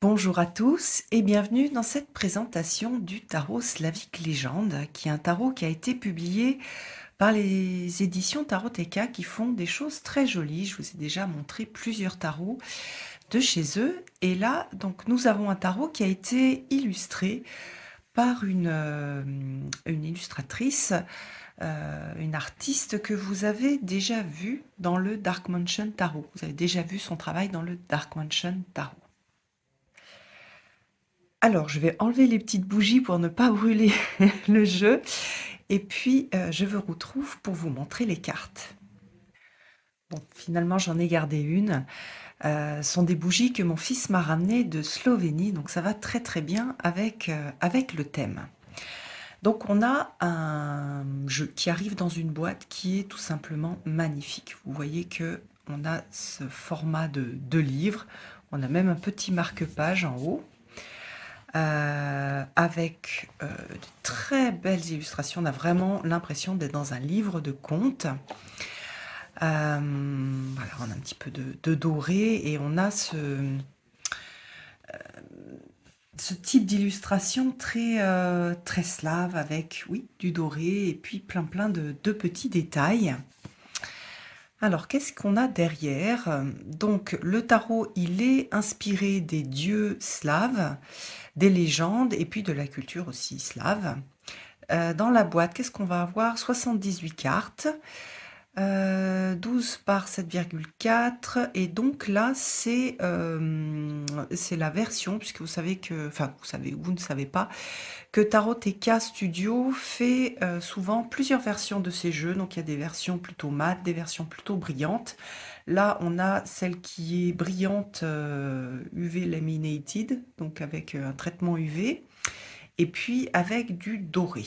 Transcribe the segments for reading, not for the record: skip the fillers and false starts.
Bonjour à tous et bienvenue dans cette présentation du tarot Slavic Légende, qui est un tarot qui a été publié par les éditions Taroteka qui font des choses très jolies. Je vous ai déjà montré plusieurs tarots de chez eux. Et là, donc, nous avons un tarot qui a été illustré par une illustratrice, une artiste que vous avez déjà vu dans le Dark Mansion Tarot. Vous avez déjà vu son travail dans le Dark Mansion Tarot. Alors, je vais enlever les petites bougies pour ne pas brûler le jeu. Et puis, je vous retrouve pour vous montrer les cartes. Bon, finalement, j'en ai gardé une. Ce sont des bougies que mon fils m'a ramenées de Slovénie, donc ça va très très bien avec le thème. Donc, on a un jeu qui arrive dans une boîte qui est tout simplement magnifique. Vous voyez que on a ce format de livre. On a même un petit marque-page en haut. Avec de très belles illustrations. On a vraiment l'impression d'être dans un livre de contes. Voilà, on a un petit peu de doré et on a ce type d'illustration très slave avec, oui, du doré et puis plein de petits détails. Alors, qu'est-ce qu'on a derrière? Donc, le tarot, il est inspiré des dieux slaves, des légendes et puis de la culture aussi slave. Dans la boîte, qu'est-ce qu'on va avoir? 78 cartes, 12 par 7,4 et donc là, c'est la version, puisque vous savez que, enfin, vous savez, vous ne savez pas, que Taroteka Studio fait souvent plusieurs versions de ces jeux. Donc, il y a des versions plutôt mates, des versions plutôt brillantes. Là, on a celle qui est brillante UV Laminated, donc avec un traitement UV, et puis avec du doré.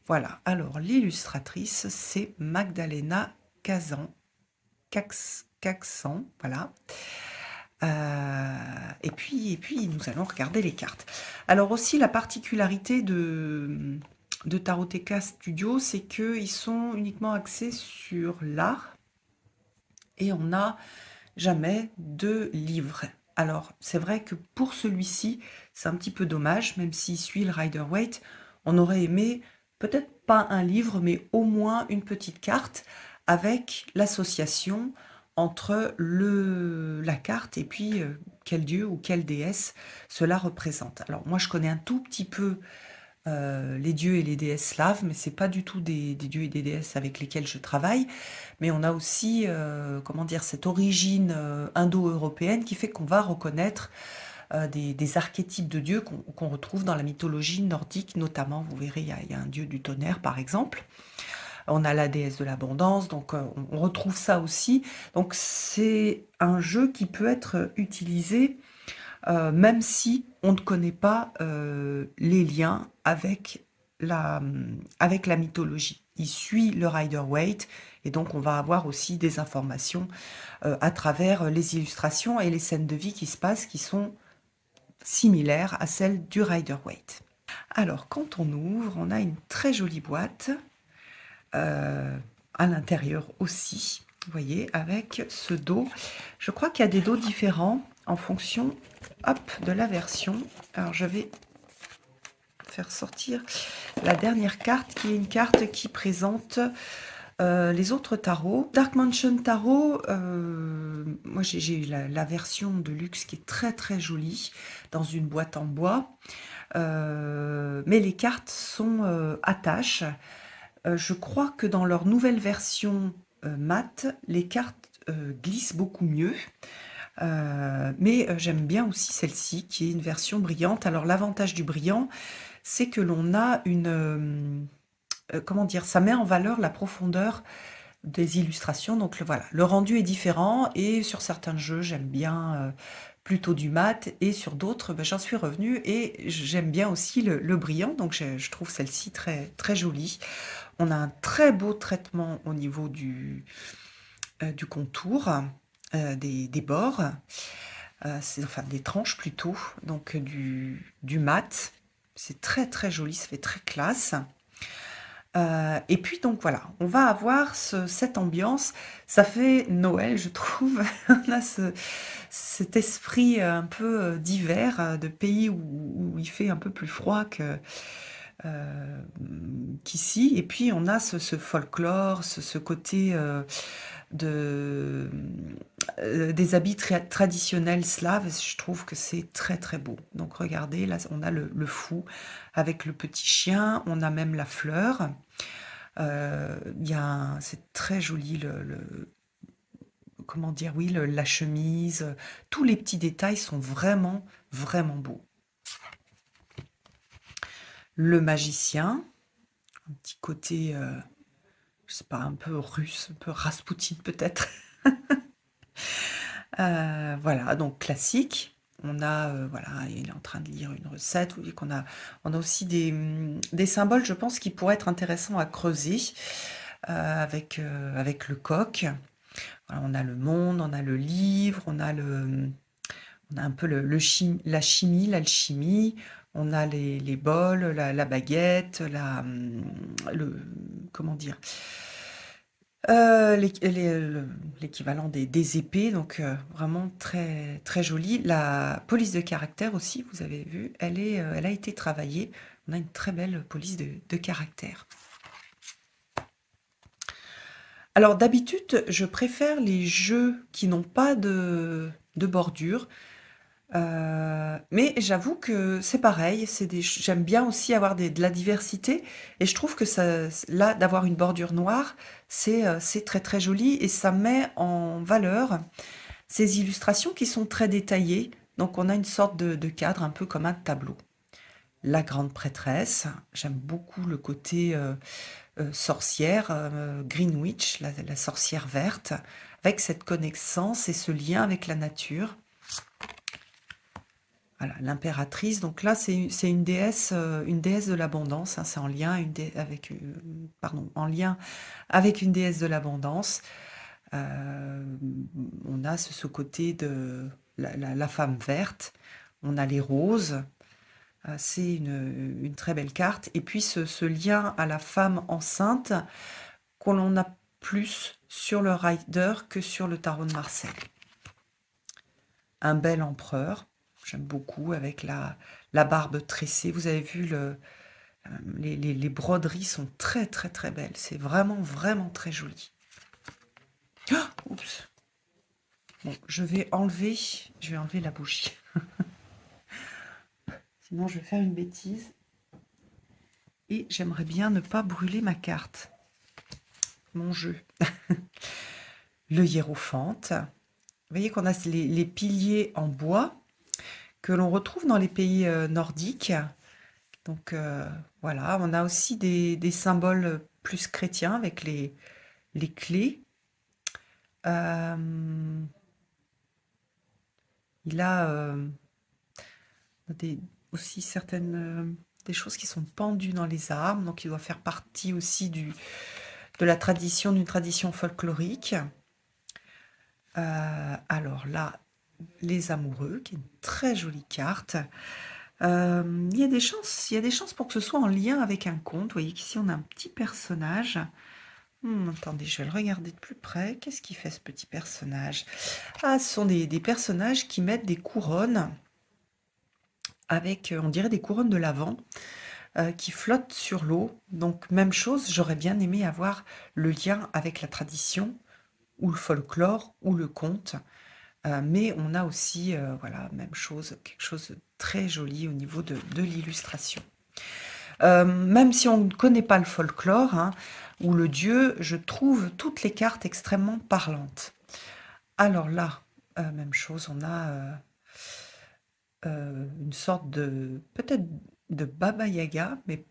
Voilà, alors l'illustratrice, c'est Magdalena Caxan, voilà. Et puis, nous allons regarder les cartes. Alors aussi, la particularité de Taroteka Studio, c'est qu'ils sont uniquement axés sur l'art et on n'a jamais de livre. Alors, c'est vrai que pour celui-ci, c'est un petit peu dommage, même s'il suit le Rider-Waite, on aurait aimé peut-être pas un livre, mais au moins une petite carte avec l'association entre la carte et puis quel dieu ou quelle déesse cela représente. Alors moi je connais un tout petit peu les dieux et les déesses slaves, mais c'est pas du tout des dieux et des déesses avec lesquels je travaille. Mais on a aussi, comment dire, cette origine indo-européenne qui fait qu'on va reconnaître des archétypes de dieux qu'on retrouve dans la mythologie nordique, notamment. Vous verrez, il y a un dieu du tonnerre, par exemple. On a la déesse de l'abondance, donc on retrouve ça aussi. Donc c'est un jeu qui peut être utilisé même si on ne connaît pas les liens avec la mythologie. Il suit le Rider-Waite et donc on va avoir aussi des informations à travers les illustrations et les scènes de vie qui se passent qui sont similaires à celles du Rider-Waite. Alors quand on ouvre, on a une très jolie boîte à l'intérieur aussi, vous voyez, avec ce dos. Je crois qu'il y a des dos différents en fonction, hop, de la version. Alors je vais faire sortir la dernière carte, qui est une carte qui présente les autres tarots. Dark Mansion Tarot, moi j'ai la version de luxe qui est très très jolie, dans une boîte en bois. Mais les cartes sont attaches. Je crois que dans leur nouvelle version mat, les cartes glissent beaucoup mieux. Mais j'aime bien aussi celle-ci, qui est une version brillante. Alors l'avantage du brillant, c'est que l'on a comment dire, ça met en valeur la profondeur des illustrations. Donc voilà, le rendu est différent et sur certains jeux, j'aime bien plutôt du mat et sur d'autres, j'en suis revenue et j'aime bien aussi le brillant. Donc je trouve celle-ci très, très jolie. On a un très beau traitement au niveau du contour, des bords, enfin des tranches plutôt, donc du mat. C'est très très joli, ça fait très classe. Et puis donc voilà, on va avoir cette ambiance. Ça fait Noël, je trouve. On a cet esprit un peu d'hiver, de pays où il fait un peu plus froid qu'ici. Et puis on a ce folklore, ce côté de, des habits traditionnels slaves. Je trouve que c'est très très beau. Donc regardez, là on a le fou avec le petit chien, on a même la fleur. C'est très joli comment dire? Oui, la chemise, tous les petits détails sont vraiment, vraiment beaux. Le magicien, un petit côté, je sais pas, un peu russe, un peu Raspoutine peut-être. Voilà, donc classique. On a, voilà, il est en train de lire une recette. Vous voyez on a aussi des symboles, je pense, qui pourraient être intéressants à creuser, avec le coq. Voilà, on a le monde, on a le livre, on a un peu la chimie, l'alchimie, on a les bols, la baguette, comment dire, l'équivalent des épées, donc vraiment très, très joli. La police de caractère aussi, vous avez vu, elle a été travaillée. On a une très belle police de caractère. Alors d'habitude, je préfère les jeux qui n'ont pas de bordure. Mais j'avoue que c'est pareil, j'aime bien aussi avoir de la diversité et je trouve que là, d'avoir une bordure noire, c'est très très joli et ça met en valeur ces illustrations qui sont très détaillées. Donc on a une sorte de cadre un peu comme un tableau. La grande prêtresse, j'aime beaucoup le côté sorcière, Green Witch, la sorcière verte, avec cette connaissance et ce lien avec la nature. Voilà, l'impératrice, donc là, c'est une déesse de l'abondance, hein, c'est en lien, en lien avec une déesse de l'abondance. Euh, on a ce côté de la femme verte, on a les roses, c'est une très belle carte. Et puis ce lien à la femme enceinte qu'on a plus sur le Rider que sur le tarot de Marseille. Un bel empereur, j'aime beaucoup, avec la barbe tressée. Vous avez vu, les broderies sont très très très belles. C'est vraiment vraiment très joli. Ah, oups. Bon, je vais enlever la bougie. Sinon, je vais faire une bêtise. Et j'aimerais bien ne pas brûler ma carte. Mon jeu. Le hiérophante. Vous voyez qu'on a les piliers en bois que l'on retrouve dans les pays nordiques. Donc voilà, on a aussi des symboles plus chrétiens avec les clés. Euh, il a des, aussi certaines des choses qui sont pendues dans les arbres, donc il doit faire partie aussi d'une tradition folklorique. Alors là, les amoureux, qui est une très jolie carte. Il y a des chances pour que ce soit en lien avec un conte. Vous voyez qu'ici on a un petit personnage. Attendez, je vais le regarder de plus près. Qu'est-ce qu'il fait ce petit personnage? Ah, ce sont des personnages qui mettent des couronnes avec, on dirait des couronnes de l'Avent, qui flottent sur l'eau. Donc même chose, j'aurais bien aimé avoir le lien avec la tradition ou le folklore ou le conte. Mais on a aussi, voilà, même chose, quelque chose de très joli au niveau de l'illustration. Même si on ne connaît pas le folklore, hein, ou le dieu, je trouve toutes les cartes extrêmement parlantes. Alors là, même chose, on a une sorte peut-être de Baba Yaga, mais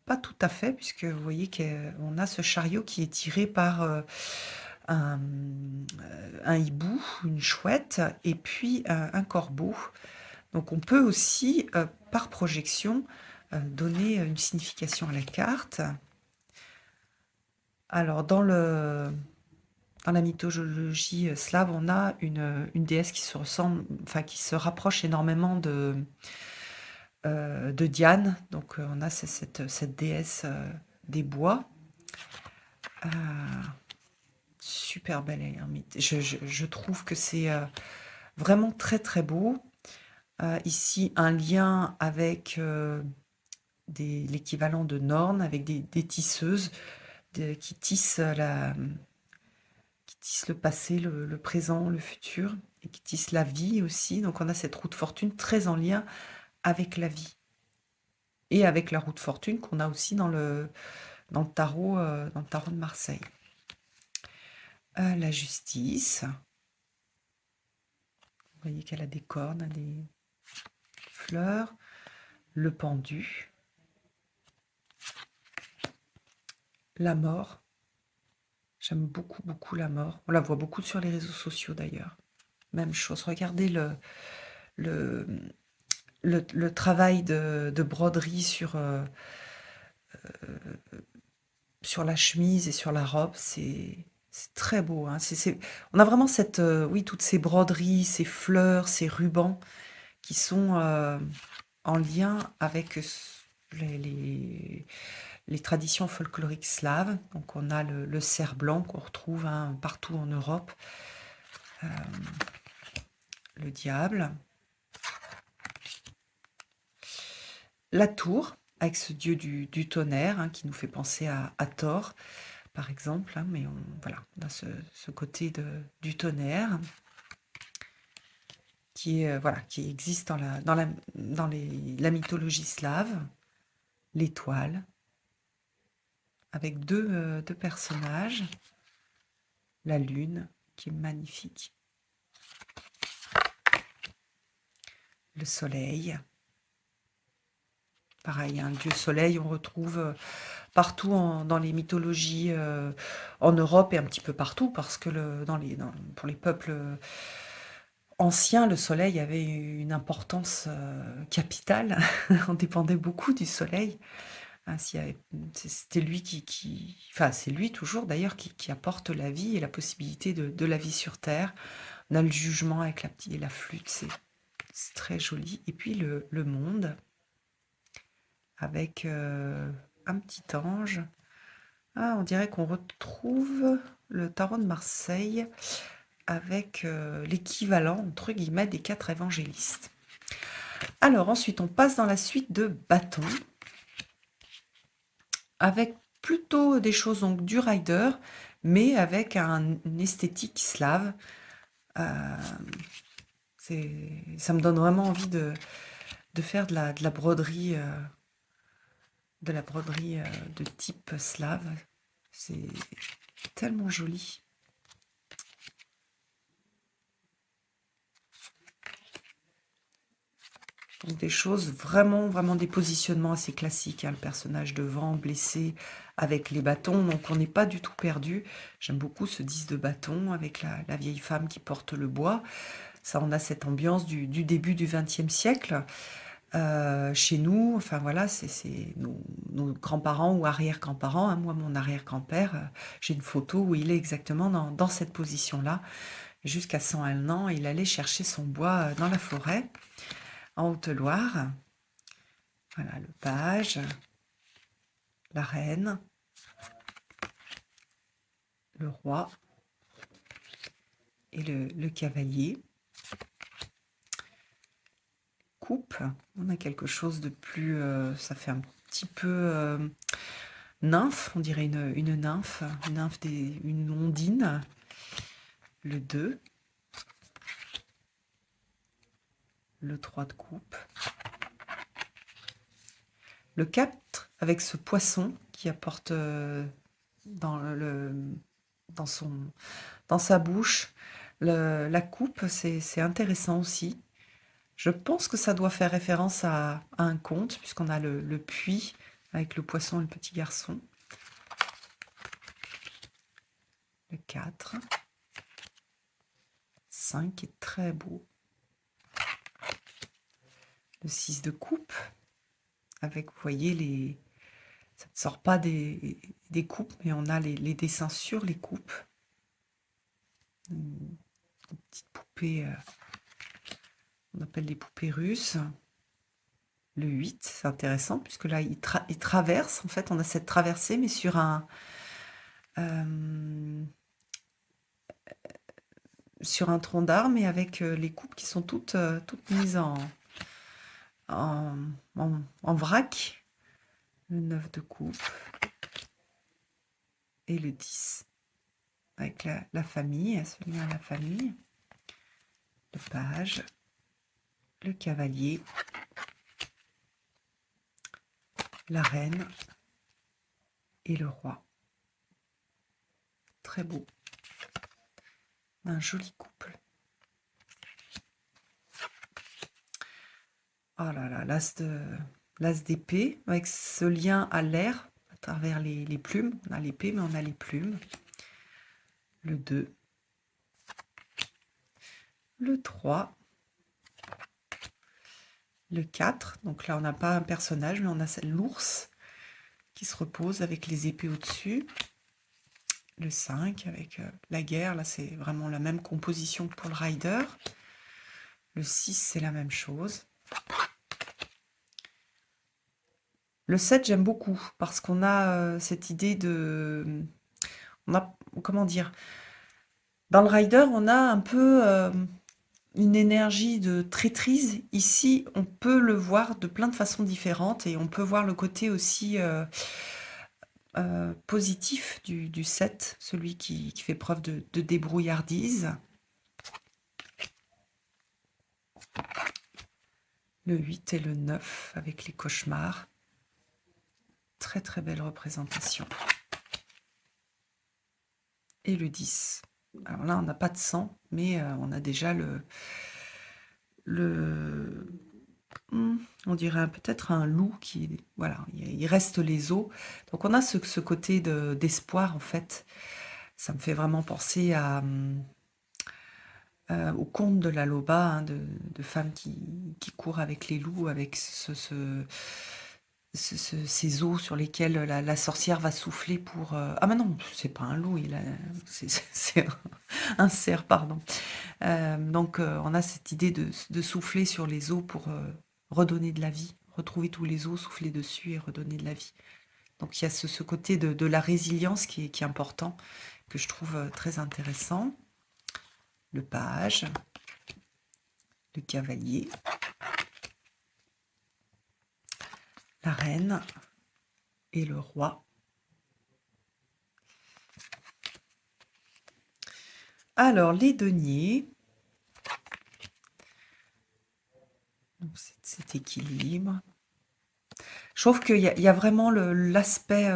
pas tout à fait, puisque vous voyez qu'on a ce chariot qui est tiré par un, un hibou, une chouette, et puis un corbeau. Donc on peut aussi, par projection, donner une signification à la carte. Alors dans la mythologie slave, on a une déesse qui se ressemble, enfin qui se rapproche énormément de Diane. Donc on a cette déesse des bois. Super belle ermite. Je trouve que c'est vraiment très très beau. Ici, un lien avec l'équivalent de Norne, avec des tisseuses qui tissent qui tissent le passé, le présent, le futur, et qui tissent la vie aussi. Donc on a cette roue de fortune très en lien avec la vie. Et avec la roue de fortune qu'on a aussi dans le tarot de Marseille. La justice. Vous voyez qu'elle a des cornes, des fleurs. Le pendu. La mort. J'aime beaucoup, beaucoup la mort. On la voit beaucoup sur les réseaux sociaux d'ailleurs. Même chose. Regardez le, le travail de broderie sur la chemise et sur la robe. C'est très beau. Hein. On a vraiment oui, toutes ces broderies, ces fleurs, ces rubans qui sont en lien avec les traditions folkloriques slaves. Donc on a le cerf blanc qu'on retrouve partout en Europe, le diable, la tour avec ce dieu du tonnerre qui nous fait penser à Thor par exemple, mais voilà, on a ce côté du tonnerre qui existe dans la mythologie slave. L'étoile avec deux personnages, la lune qui est magnifique, le soleil, pareil, un dieu soleil, on retrouve partout dans les mythologies en Europe et un petit peu partout, parce que pour les peuples anciens, le soleil avait une importance capitale, on dépendait beaucoup du soleil. C'était lui enfin c'est lui toujours d'ailleurs qui apporte la vie et la possibilité de la vie sur Terre. On a le jugement avec la flûte, c'est très joli. Et puis le monde avec un petit ange. On dirait qu'on retrouve le tarot de Marseille avec l'équivalent, entre guillemets, des 4 évangélistes. Alors ensuite, on passe dans la suite de bâtons, avec plutôt des choses donc du rider, mais avec une esthétique slave. Ça me donne vraiment envie de faire de la broderie, de type slave. C'est tellement joli. Donc des choses vraiment, vraiment des positionnements assez classiques. Le personnage devant, blessé, avec les bâtons. Donc on n'est pas du tout perdu. J'aime beaucoup ce 10 de bâton avec la vieille femme qui porte le bois. Ça, on a cette ambiance du début du XXe siècle. Chez nous, enfin voilà, c'est nos grands-parents ou arrière-grands-parents. Moi, mon arrière-grand-père, j'ai une photo où il est exactement dans cette position-là. Jusqu'à 101 ans, il allait chercher son bois dans la forêt, en Haute-Loire. Voilà, le page, la reine, le roi et le cavalier. Coupe, on a quelque chose de plus... ça fait un petit peu nymphe, on dirait une nymphe, une ondine. Le 2, le 3 de coupe, le 4 avec ce poisson qui apporte dans sa bouche la coupe, c'est intéressant aussi. Je pense que ça doit faire référence à un conte, puisqu'on a le puits avec le poisson et le petit garçon. Le 4. 5 est très beau. Le 6 de coupe, avec, vous voyez, ça ne sort pas des coupes, mais on a les dessins sur les coupes. Une petite poupée, on appelle les poupées russes. Le 8, c'est intéressant puisque là, il traverse. En fait, on a cette traversée, mais euh, sur un tronc d'arbre et avec les coupes qui sont toutes mises en vrac. Le 9 de coupe et le 10 avec la famille, ce lien à la famille. Le page, le cavalier, la reine et le roi. Très beau. Un joli couple. Oh là là, l'as d'épée, avec ce lien à l'air, à travers les plumes. On a l'épée, mais on a les plumes. Le 2. Le 3. Le 4. Donc là, on n'a pas un personnage, mais on a l'ours qui se repose avec les épées au-dessus. Le 5 avec la guerre. Là, c'est vraiment la même composition que pour le rider. Le 6, c'est la même chose. Le 7, j'aime beaucoup parce qu'on a cette idée de... On a, comment dire? Dans le rider, on a un peu une énergie de traîtrise. Ici, on peut le voir de plein de façons différentes et on peut voir le côté aussi positif du 7, celui qui fait preuve de débrouillardise. Le 8 et le 9 avec les cauchemars. Très très belle représentation. Et le 10. Alors là, on n'a pas de sang, mais on a déjà on dirait peut-être un loup qui... Voilà, il reste les os. Donc on a ce côté d'espoir, en fait. Ça me fait vraiment penser au conte de la Loba, hein, de femmes qui courent avec les loups, avec ces os sur lesquels la sorcière va souffler pour... Ah mais non, c'est pas un loup, c'est un cerf, pardon. Donc on a cette idée de souffler sur les os pour redonner de la vie, retrouver tous les os, souffler dessus et redonner de la vie. Donc il y a ce côté de la résilience qui est important, que je trouve très intéressant. Le page, le cavalier, la reine et le roi. Alors, les deniers. Cet équilibre. Je trouve qu'il y a vraiment l'aspect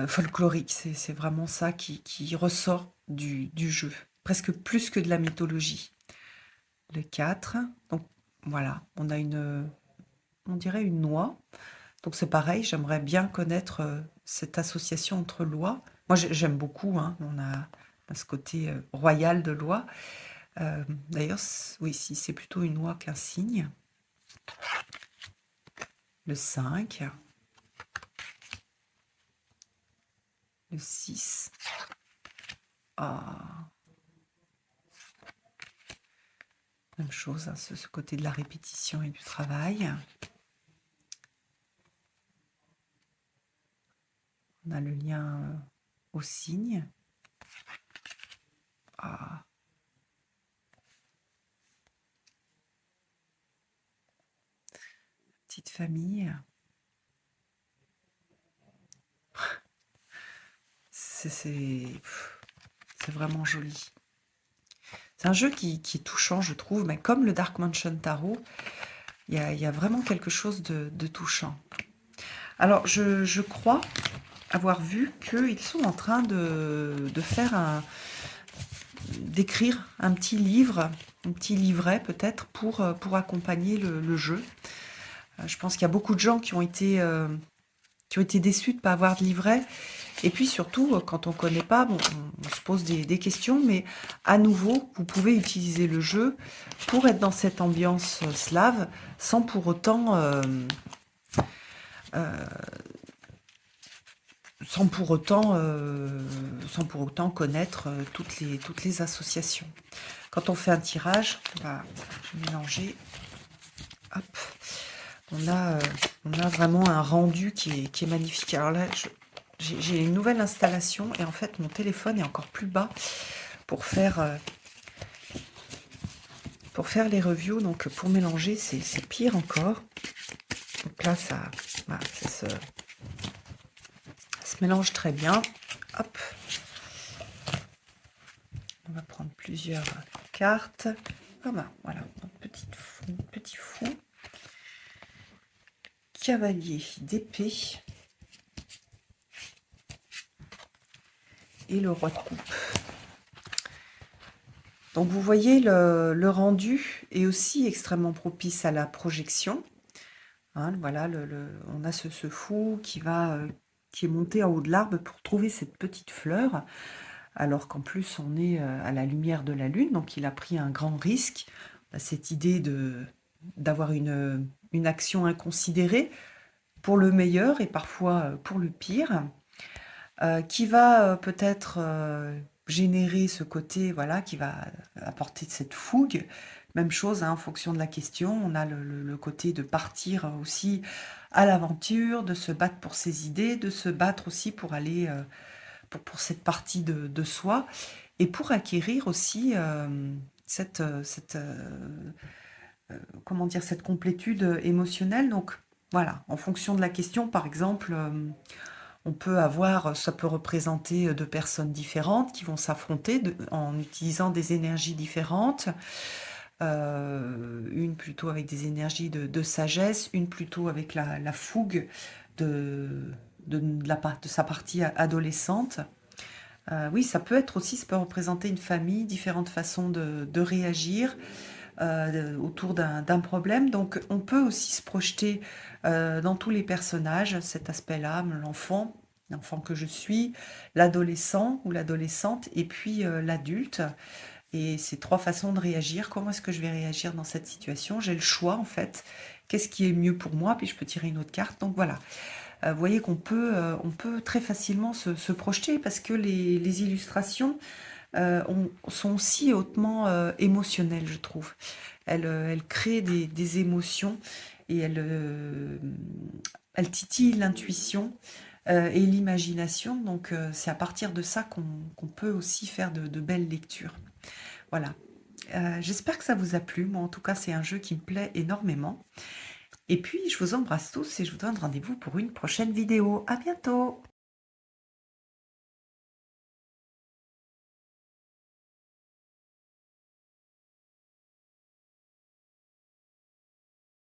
folklorique. C'est vraiment ça qui ressort du jeu. Presque plus que de la mythologie. Le 4. Donc, voilà, on a on dirait une noix. Donc, c'est pareil, j'aimerais bien connaître cette association entre lois. Moi, j'aime beaucoup, hein, on a ce côté royal de loi. D'ailleurs, oui, si c'est plutôt une oie qu'un cygne. Le 5. Le 6. Ah. Même chose, hein, ce côté de la répétition et du travail. On a le lien au cygne. Ah. Petite famille. C'est vraiment joli. C'est un jeu qui est touchant, je trouve, mais comme le Dark Mansion Tarot, il y a vraiment quelque chose de touchant. Alors, je crois avoir vu qu'ils sont en train de faire d'écrire un petit livre, un petit livret peut-être pour accompagner le jeu. Je pense qu'il y a beaucoup de gens qui ont été déçus de ne pas avoir de livret. Et puis surtout, quand on ne connaît pas, bon, on se pose des questions, mais à nouveau, vous pouvez utiliser le jeu pour être dans cette ambiance slave sans pour autant, connaître toutes les associations. Quand on fait un tirage, je vais mélanger hop, on a, on a vraiment un rendu qui est magnifique. Alors là, j'ai une nouvelle installation et en fait, mon téléphone est encore plus bas pour faire les reviews. Donc, pour mélanger, c'est pire encore. Donc là, voilà, ça se mélange très bien. Hop. On va prendre plusieurs cartes. Ah ben, voilà, petit fou. Cavalier d'épée. Et le roi de coupe. Donc vous voyez, le rendu est aussi extrêmement propice à la projection. Hein, voilà, on a ce fou qui est monté en haut de l'arbre pour trouver cette petite fleur, alors qu'en plus on est à la lumière de la lune, donc il a pris un grand risque. On a cette idée d'avoir une action inconsidérée pour le meilleur et parfois pour le pire, qui va peut-être générer ce côté, voilà, qui va apporter cette fougue. Même chose, hein, en fonction de la question, on a le côté de partir aussi à l'aventure, de se battre pour ses idées, de se battre aussi pour aller pour cette partie de soi et pour acquérir aussi comment dire, cette complétude émotionnelle. Donc voilà, en fonction de la question, par exemple, on peut avoir, ça peut représenter deux personnes différentes qui vont s'affronter en utilisant des énergies différentes. Une plutôt avec des énergies de sagesse, une plutôt avec la fougue de sa partie adolescente. Oui, ça peut représenter une famille, différentes façons de réagir autour d'un problème. Donc, on peut aussi se projeter dans tous les personnages, cet aspect-là, l'enfant que je suis, l'adolescent ou l'adolescente, et puis l'adulte. Et ces trois façons de réagir. Comment est-ce que je vais réagir dans cette situation? J'ai le choix, en fait. Qu'est-ce qui est mieux pour moi? Puis je peux tirer une autre carte. Donc voilà. Vous voyez on peut très facilement se projeter parce que les illustrations sont aussi hautement émotionnelles, je trouve. Elles créent des émotions et elles titillent l'intuition et l'imagination. Donc, c'est à partir de ça qu'on peut aussi faire de belles lectures. Voilà. J'espère que ça vous a plu. Moi, en tout cas, c'est un jeu qui me plaît énormément. Et puis, je vous embrasse tous et je vous donne rendez-vous pour une prochaine vidéo. À bientôt!